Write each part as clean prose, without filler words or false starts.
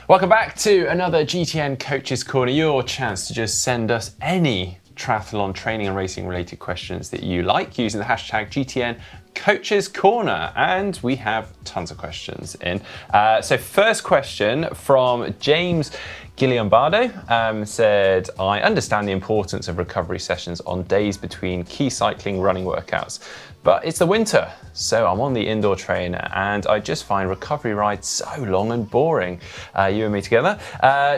Welcome back to another GTN Coaches Corner, your chance to just send us any triathlon training and racing related questions that you like using the hashtag GTN Coaches Corner, and we have tons of questions in. So first question from James Guilliambardo said, I understand the importance of recovery sessions on days between key cycling running workouts, but it's the winter, so I'm on the indoor trainer and I just find recovery rides so long and boring. You and me together.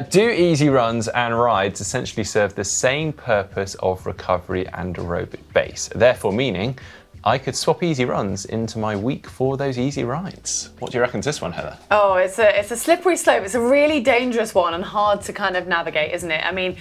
Do easy runs and rides essentially serve the same purpose of recovery and aerobic base? Therefore meaning, I could swap easy runs into my week for those easy rides. What do you reckon to this one, Heather? Oh, it's a slippery slope. It's a really dangerous one and hard to kind of navigate, isn't it? I mean,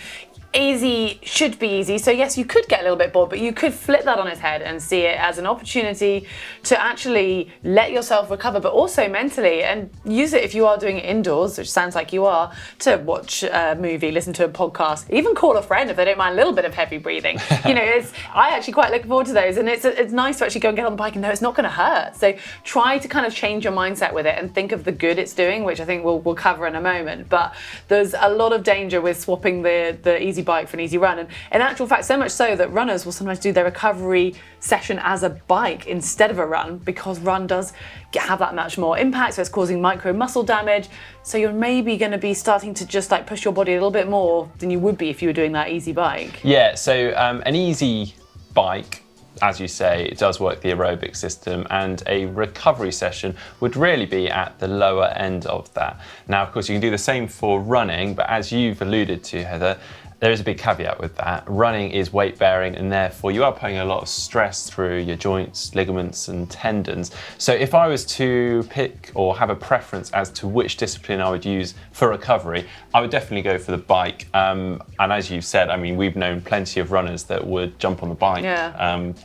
easy should be easy. So yes, you could get a little bit bored, but you could flip that on its head and see it as an opportunity to actually let yourself recover, but also mentally, and use it if you are doing it indoors, which sounds like you are, to watch a movie, listen to a podcast, even call a friend if they don't mind a little bit of heavy breathing. I actually quite look forward to those, and it's nice to actually go and get on the bike and know it's not going to hurt. So try to kind of change your mindset with it and think of the good it's doing, which I think we'll cover in a moment. But there's a lot of danger with swapping the easy bike for an easy run, and in actual fact so much so that runners will sometimes do their recovery session as a bike instead of a run, because run does have that much more impact, so it's causing micro muscle damage, so you're maybe going to be starting to just like push your body a little bit more than you would be if you were doing that easy bike. Yeah, so an easy bike, as you say, it does work the aerobic system, and a recovery session would really be at the lower end of that. Now, of course, you can do the same for running, but as you've alluded to, Heather, there is a big caveat with that. Running is weight bearing, and therefore you are putting a lot of stress through your joints, ligaments and tendons. So if I was to pick or have a preference as to which discipline I would use for recovery, I would definitely go for the bike. And as you've said, I mean, we've known plenty of runners that would jump on the bike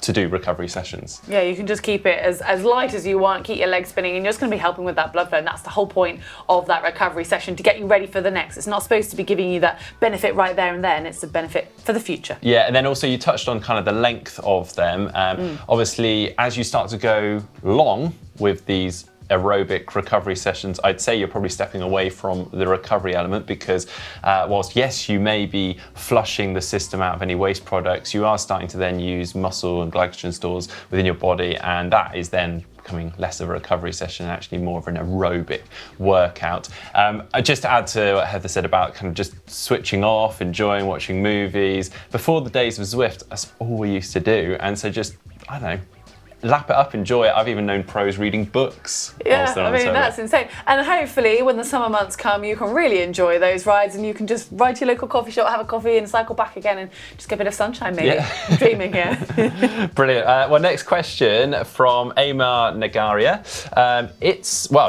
to do recovery sessions. Yeah, you can just keep it as light as you want, keep your legs spinning, and you're just going to be helping with that blood flow. And that's the whole point of that recovery session, to get you ready for the next. It's not supposed to be giving you that benefit right there and then, it's a benefit for the future. Yeah, and then also you touched on kind of the length of them. Obviously, as you start to go long with these aerobic recovery sessions, I'd say you're probably stepping away from the recovery element, because whilst yes, you may be flushing the system out of any waste products, you are starting to then use muscle and glycogen stores within your body, and that is then becoming less of a recovery session and actually more of an aerobic workout. Just to add to what Heather said about kind of just switching off, enjoying watching movies, before the days of Zwift, that's all we used to do, and so just, I don't know, lap it up, enjoy it. I've even known pros reading books. Yeah, I mean, that's insane. And hopefully when the summer months come, you can really enjoy those rides, and you can just ride to your local coffee shop, have a coffee and cycle back again and just get a bit of sunshine maybe. Yeah. I'm dreaming here. Brilliant. Well, next question from Amar Nagaria.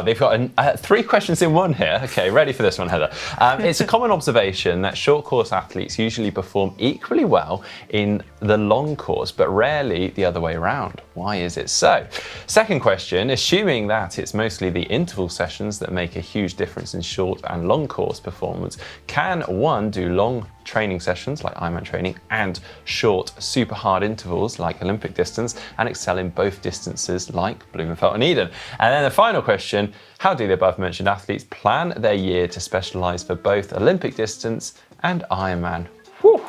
They've got 3 questions in one here. Okay, ready for this one, Heather. It's a common observation that short course athletes usually perform equally well in the long course, but rarely the other way around. Why is it so? Second question, assuming that it's mostly the interval sessions that make a huge difference in short and long course performance, can one do long training sessions like Ironman training and short super hard intervals like Olympic distance and excel in both distances like Blumenfeld and Eden? And then the final question, how do the above mentioned athletes plan their year to specialise for both Olympic distance and Ironman? Whew.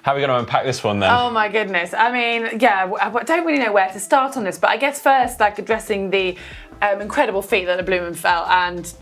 How are we going to unpack this one then? Oh my goodness. I mean, yeah, I don't really know where to start on this, but I guess first, like, addressing the incredible feat that the Blumenfeld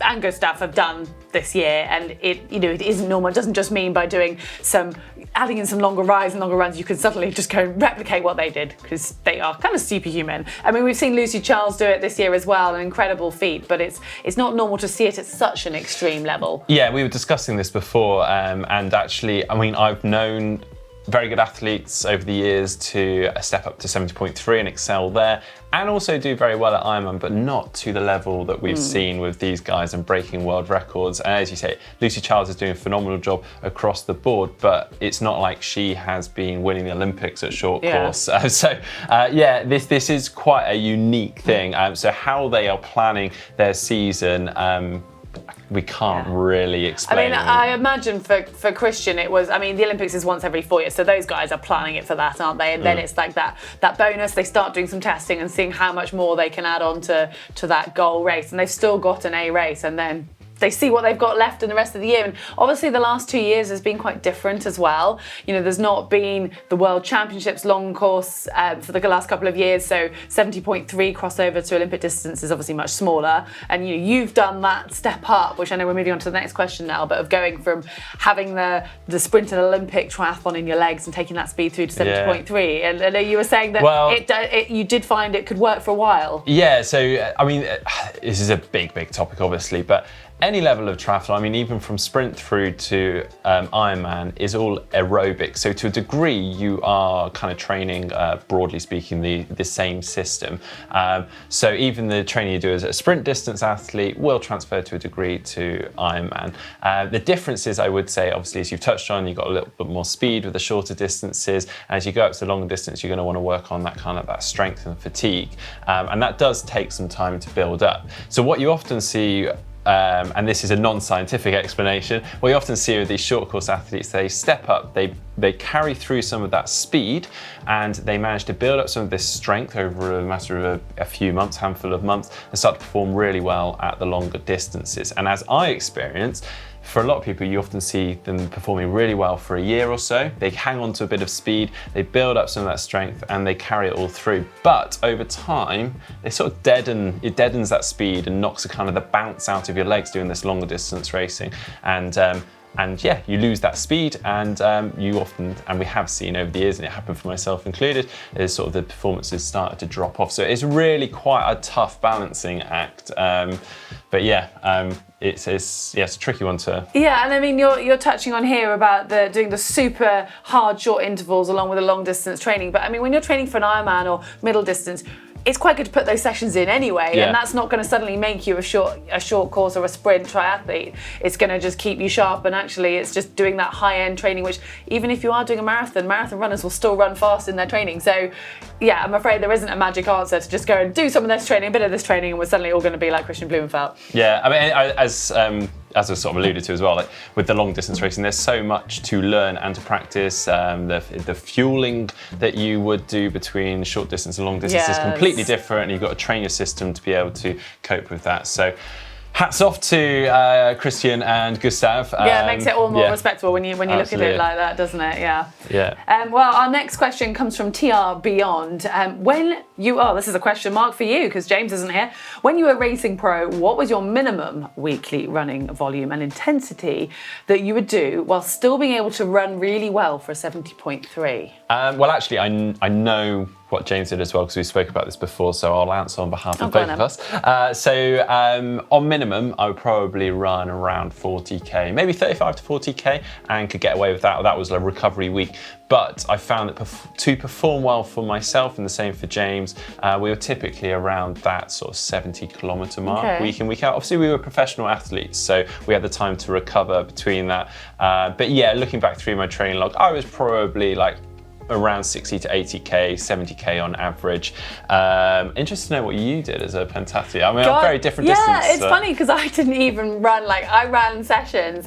and Gustav have done this year, and it isn't normal. It doesn't just mean by adding in some longer rides and longer runs, you can suddenly just go and replicate what they did, because they are kind of superhuman. I mean, we've seen Lucy Charles do it this year as well, an incredible feat, but it's not normal to see it at such an extreme level. Yeah, we were discussing this before, and actually, I mean, I've known very good athletes over the years to step up to 70.3 and excel there, and also do very well at Ironman, but not to the level that we've seen with these guys and breaking world records. And as you say, Lucy Charles is doing a phenomenal job across the board, but it's not like she has been winning the Olympics at short course. This is quite a unique thing. So how they are planning their season, we can't really explain. I mean, I imagine for Christian it was, I mean, the Olympics is once every 4 years, so those guys are planning it for that, aren't they? And then it's like that bonus, they start doing some testing and seeing how much more they can add on to that goal race, and they've still got an A race, and then they see what they've got left in the rest of the year. And obviously the last 2 years has been quite different as well. You know, there's not been the World Championships long course for the last couple of years, so 70.3 crossover to Olympic distance is obviously much smaller. And you've done that step up, which I know we're moving on to the next question now, but of going from having the sprint and Olympic triathlon in your legs and taking that speed through to 70.3. And you were saying that you did find it could work for a while. Yeah, so I mean, this is a big topic, obviously, but any level of triathlon, I mean, even from sprint through to Ironman, is all aerobic. So to a degree, you are kind of training, broadly speaking, the same system. So even the training you do as a sprint distance athlete will transfer to a degree to Ironman. The differences, I would say, obviously, as you've touched on, you've got a little bit more speed with the shorter distances. As you go up to the longer distance, you're going to want to work on that strength and fatigue. And that does take some time to build up. So what you often see, and this is a non-scientific explanation, what you often see with these short course athletes, they step up, they carry through some of that speed, and they manage to build up some of this strength over a matter of a few months, handful of months, and start to perform really well at the longer distances. And as I experienced, for a lot of people, you often see them performing really well for a year or so. They hang on to a bit of speed, they build up some of that strength, and they carry it all through. But over time, they sort of deadens that speed and knocks a kind of the bounce out of your legs doing this longer distance racing. And yeah, you lose that speed, and you often, and we have seen over the years, and it happened for myself included, is sort of the performances started to drop off. So it's really quite a tough balancing act. But yeah, it's a tricky one to. Yeah, and I mean, you're touching on here about doing the super hard short intervals along with the long distance training. But I mean, when you're training for an Ironman or middle distance, it's quite good to put those sessions in anyway, and that's not going to suddenly make you a short course or a sprint triathlete. It's going to just keep you sharp, and actually it's just doing that high-end training, which even if you are doing a marathon runners will still run fast in their training. So yeah, I'm afraid there isn't a magic answer to just go and do some of this training, a bit of this training, and we're suddenly all going to be like Christian Blumenfeld. Yeah, I mean, as I sort of alluded to as well, like with the long distance racing, there's so much to learn and to practice. The fueling that you would do between short distance and long distance is completely different, and you've got to train your system to be able to cope with that. So hats off to Christian and Gustav. Yeah, it makes it all more respectable when you look at it like that, doesn't it? Yeah. Yeah. Well, our next question comes from TR Beyond. This is a question mark for you because James isn't here. When you were racing pro, what was your minimum weekly running volume and intensity that you would do while still being able to run really well for a 70.3? Well, actually, I know what James did as well, because we spoke about this before, so I'll answer on behalf of both of us. On minimum, I would probably run around 40k, maybe 35 to 40k, and could get away with that. That was a recovery week. But I found that to perform well for myself, and the same for James, we were typically around that sort of 70 kilometre mark, week in, week out. Obviously, we were professional athletes, so we had the time to recover between that. But yeah, looking back through my training log, I was probably like around 60 to 80k, 70k on average. Interested to know what you did as a pentathlete. I mean, very different distance. Yeah, it's funny because I didn't even run, I ran sessions,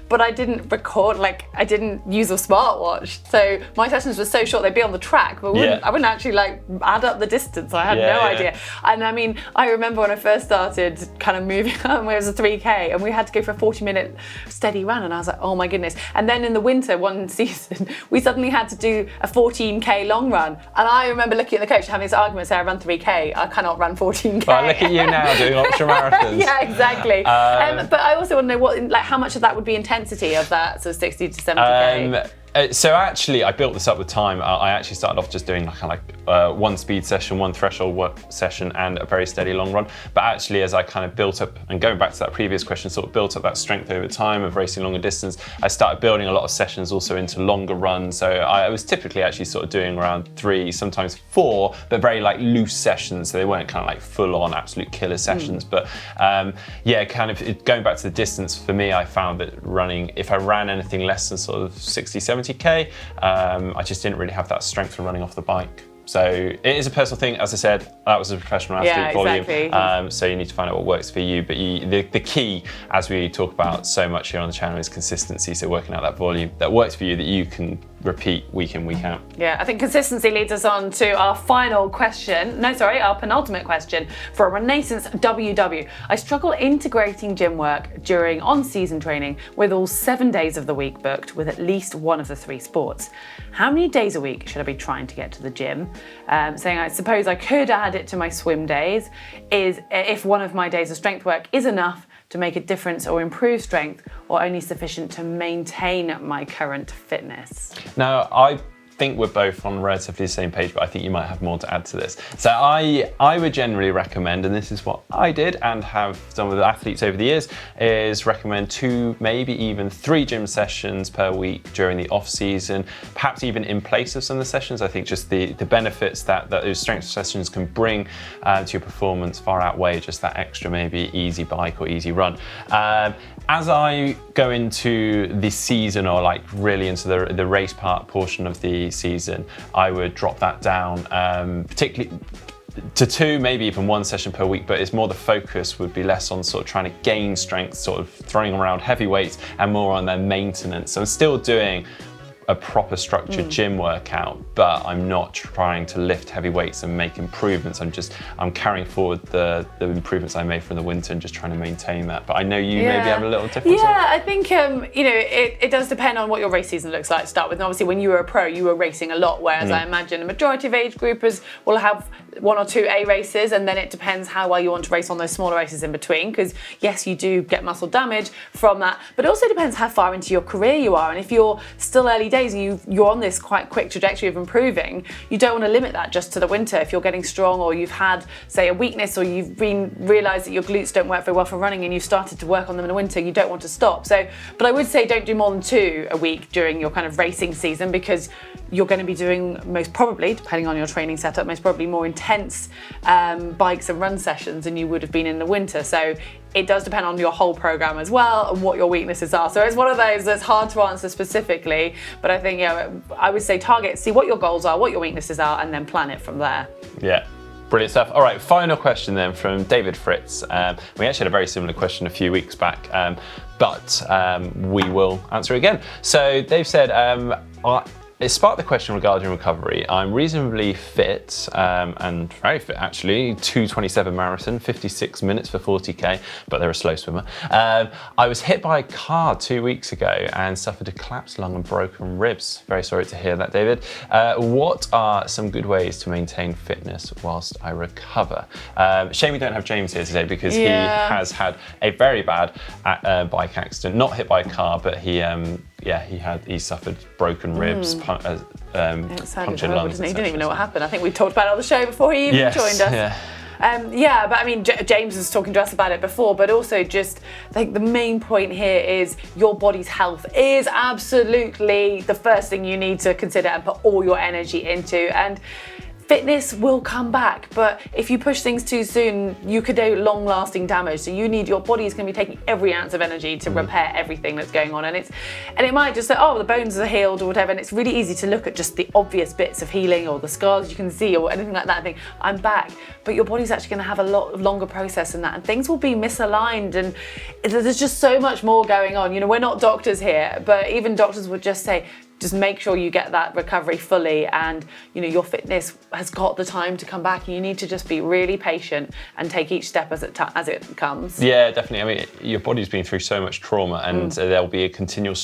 but I didn't record, I didn't use a smartwatch. So my sessions were so short, they'd be on the track, but I wouldn't actually add up the distance. I had no idea. And I mean, I remember when I first started kind of moving on, it was a 3k, and we had to go for a 40-minute steady run, and I was like, oh my goodness. And then in the winter, one season, we suddenly had to do a 14k long run, and I remember looking at the coach having this argument, say I run 3k, I cannot run 14k. Well, look at you now doing ultra marathons. Yeah, exactly. But I also want to know how much of that would be intensity of that, so 60 to 70k. So actually, I built this up with time. I actually started off just doing one speed session, one threshold work session, and a very steady long run. But actually, as I kind of built up, and going back to that previous question, sort of built up that strength over time of racing longer distance, I started building a lot of sessions also into longer runs. So I was typically actually sort of doing around 3, sometimes 4, but very loose sessions. So they weren't kind of full on absolute killer sessions. But going back to the distance, for me, I found that running, if I ran anything less than sort of 60, 70k, I just didn't really have that strength for running off the bike. So it is a personal thing. As I said, that was a professional athlete volume. Exactly. So you need to find out what works for you. But the key, as we talk about so much here on the channel, is consistency. So working out that volume that works for you, that you can repeat week in, week out. Yeah, I think consistency leads us on to our final question. No, sorry, our penultimate question for Renaissance WW. I struggle integrating gym work during on-season training with all 7 days of the week booked with at least one of the 3 sports. How many days a week should I be trying to get to the gym? Saying I suppose I could add it to my swim days. Is if one of my days of strength work is enough to make a difference or improve strength, or only sufficient to maintain my current fitness? Now, I think we're both on relatively the same page, but I think you might have more to add to this. So I would generally recommend, and this is what I did and have done with athletes over the years, is recommend 2, maybe even 3 gym sessions per week during the off season, perhaps even in place of some of the sessions. I think just the benefits that those strength sessions can bring to your performance far outweigh just that extra maybe easy bike or easy run. As I go into the season, or like really into the race portion of the season, I would drop that down, particularly to 2, maybe even 1 session per week, but it's more the focus would be less on sort of trying to gain strength, sort of throwing around heavy weights, and more on their maintenance. So I'm still doing a proper structured gym workout, but I'm not trying to lift heavy weights and make improvements. I'm carrying forward the improvements I made from the winter and just trying to maintain that. But I know you maybe have a little difference. Yeah, I think it does depend on what your race season looks like to start with. And obviously, when you were a pro, you were racing a lot, whereas I imagine a majority of age groupers will have 1 or 2 A races, and then it depends how well you want to race on those smaller races in between, because yes, you do get muscle damage from that, but it also depends how far into your career you are. And if you're still early days and you're on this quite quick trajectory of improving, you don't want to limit that just to the winter. If you're getting strong, or you've had, say, a weakness, or you've realised that your glutes don't work very well for running and you've started to work on them in the winter, you don't want to stop. But I would say don't do more than 2 a week during your kind of racing season, because you're going to be doing, most probably, depending on your training setup, most probably more intense bikes and run sessions than you would have been in the winter. So it does depend on your whole program as well and what your weaknesses are. So it's one of those that's hard to answer specifically, but I think, I would say target, see what your goals are, what your weaknesses are, and then plan it from there. Yeah. Brilliant stuff. All right, final question then from David Fritz. We actually had a very similar question a few weeks back, but we will answer again. So they've said, it sparked the question regarding recovery. I'm reasonably fit, and very fit actually, 2:27 marathon, 56 minutes for 40k, but they're a slow swimmer. I was hit by a car 2 weeks ago and suffered a collapsed lung and broken ribs. Very sorry to hear that, David. What are some good ways to maintain fitness whilst I recover? Shame we don't have James here today, because he has had a very bad bike accident, not hit by a car, but he suffered broken ribs, punctured lungs. He didn't even know what happened. I think we talked about it on the show before he even joined us. Yeah. But I mean, James was talking to us about it before, but also just like the main point here is your body's health is absolutely the first thing you need to consider and put all your energy into. And fitness will come back, but if you push things too soon, you could do long-lasting damage. So your body is going to be taking every ounce of energy to repair everything that's going on, and it might just say, oh, the bones are healed or whatever, and it's really easy to look at just the obvious bits of healing or the scars you can see or anything like that and think, I'm back. But your body's actually going to have a lot longer process than that, and things will be misaligned, and there's just so much more going on. We're not doctors here, but even doctors would just say, just make sure you get that recovery fully, and your fitness has got the time to come back, and you need to just be really patient and take each step as it comes. Yeah, definitely. I mean, your body's been through so much trauma, and there'll be a continual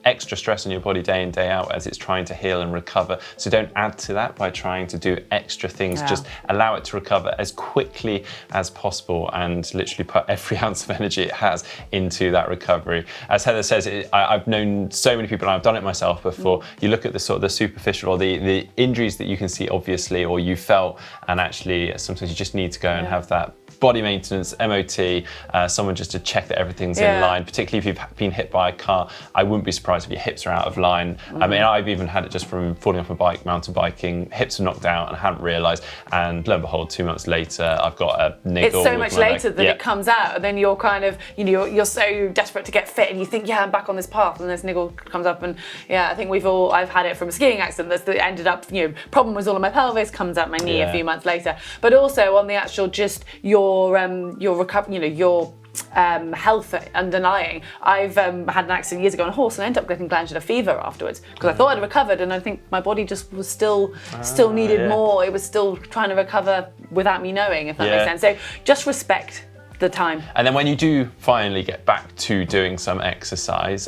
extra stress on your body day in, day out as it's trying to heal and recover. So don't add to that by trying to do extra things. Just allow it to recover as quickly as possible and literally put every ounce of energy it has into that recovery. As Heather says, I've known so many people, and I've done it myself before. You look at the sort of the superficial or the injuries that you can see obviously, or you felt, and actually sometimes you just need to go and have that body maintenance, MOT, someone just to check that everything's in line, particularly if you've been hit by a car. I wouldn't be surprised if your hips are out of line. I mean, I've even had it just from falling off a bike, mountain biking, hips are knocked out and I hadn't realised, and lo and behold, 2 months later, I've got a niggle. It's so much later that it comes out, and then you're kind of, you're so desperate to get fit, and you think, I'm back on this path, and this niggle comes up, and I think I've had it from a skiing accident that ended up, problem was all in my pelvis, comes out my knee a few months later. But also on the actual, just your recovery, your health underlying. I've had an accident years ago on a horse and I ended up getting glandular fever afterwards because I thought I'd recovered, and I think my body just was still needed more. It was still trying to recover without me knowing, if that makes sense. So just respect the time. And then when you do finally get back to doing some exercise,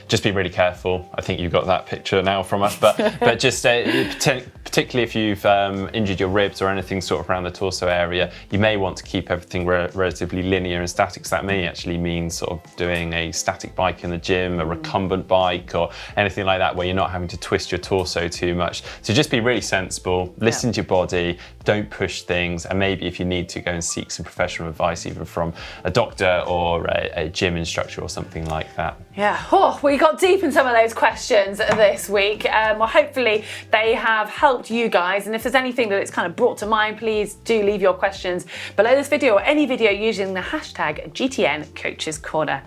just be really careful. I think you got that picture now from us, but just particularly if you've injured your ribs or anything sort of around the torso area, you may want to keep everything relatively linear and static. So that may actually mean sort of doing a static bike in the gym, a recumbent bike, or anything like that, where you're not having to twist your torso too much. So just be really sensible, listen to your body, don't push things, and maybe if you need to, go and seek some professional advice, even from a doctor or a gym instructor or something like that. Yeah, we got deep in some of those questions this week. Well, hopefully they have helped you guys, and if there's anything that it's kind of brought to mind, please do leave your questions below this video or any video using the hashtag GTN Coaches Corner.